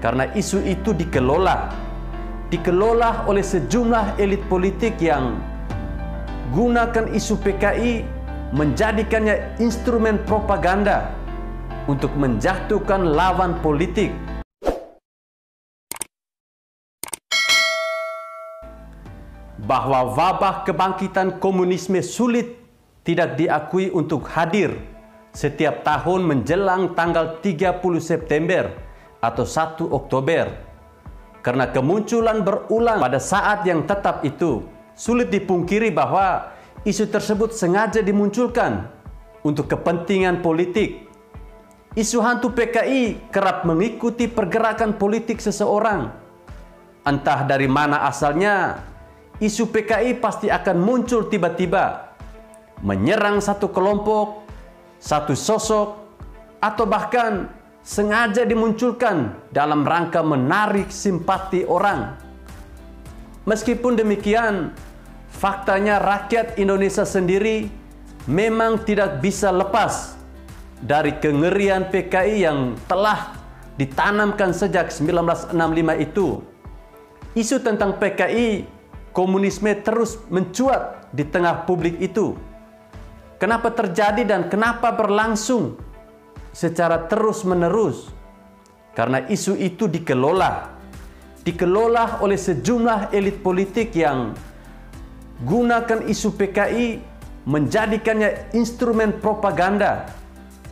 karena isu itu dikelola oleh sejumlah elit politik yang gunakan isu PKI menjadikannya instrumen propaganda untuk menjatuhkan lawan politik. Bahwa wabah kebangkitan komunisme sulit tidak diakui untuk hadir setiap tahun menjelang tanggal 30 September atau 1 Oktober. Karena kemunculan berulang pada saat yang tetap itu, sulit dipungkiri bahwa isu tersebut sengaja dimunculkan untuk kepentingan politik. Isu hantu PKI kerap mengikuti pergerakan politik seseorang. Entah dari mana asalnya, isu PKI pasti akan muncul tiba-tiba, menyerang satu kelompok, satu sosok, atau bahkan sengaja dimunculkan dalam rangka menarik simpati orang. Meskipun demikian, faktanya rakyat Indonesia sendiri memang tidak bisa lepas dari kengerian PKI yang telah ditanamkan sejak 1965 itu. Isu tentang PKI komunisme terus mencuat di tengah publik itu. Kenapa terjadi dan kenapa berlangsung secara terus-menerus? Karena isu itu dikelola oleh sejumlah elit politik yang gunakan isu PKI menjadikannya instrumen propaganda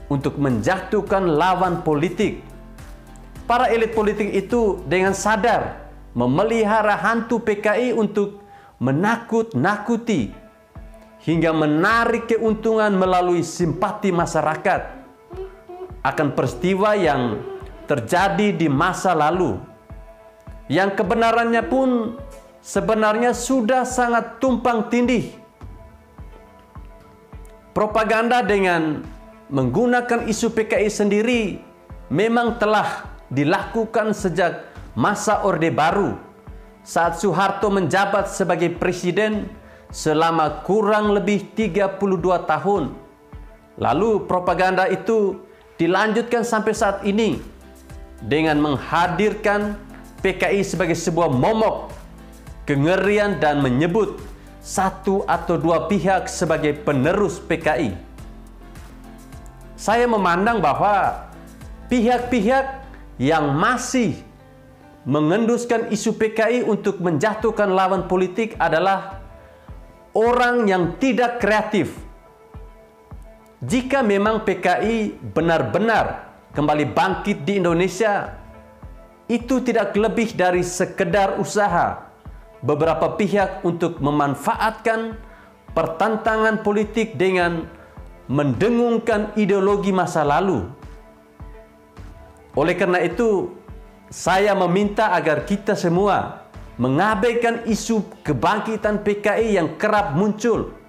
untuk menjatuhkan lawan politik. Para elit politik itu dengan sadar memelihara hantu PKI untuk menakut-nakuti hingga menarik keuntungan melalui simpati masyarakat akan peristiwa yang terjadi di masa lalu, yang kebenarannya pun sebenarnya sudah sangat tumpang tindih. Propaganda dengan menggunakan isu PKI sendiri memang telah dilakukan sejak masa Orde Baru saat Soeharto menjabat sebagai presiden selama kurang lebih 32 tahun. Lalu propaganda itu dilanjutkan sampai saat ini dengan menghadirkan PKI sebagai sebuah momok kengerian dan menyebut satu atau dua pihak sebagai penerus PKI. Saya memandang bahwa pihak-pihak yang masih mengenduskan isu PKI untuk menjatuhkan lawan politik adalah orang yang tidak kreatif. Jika memang PKI benar-benar kembali bangkit di Indonesia, itu tidak lebih dari sekedar usaha beberapa pihak untuk memanfaatkan pertentangan politik dengan mendengungkan ideologi masa lalu. Oleh karena itu, saya meminta agar kita semua mengabaikan isu kebangkitan PKI yang kerap muncul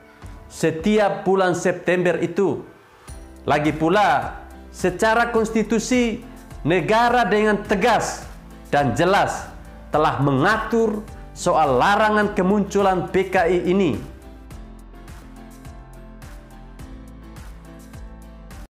setiap bulan September itu. Lagi pula, secara konstitusi, negara dengan tegas dan jelas telah mengatur soal larangan kemunculan PKI ini.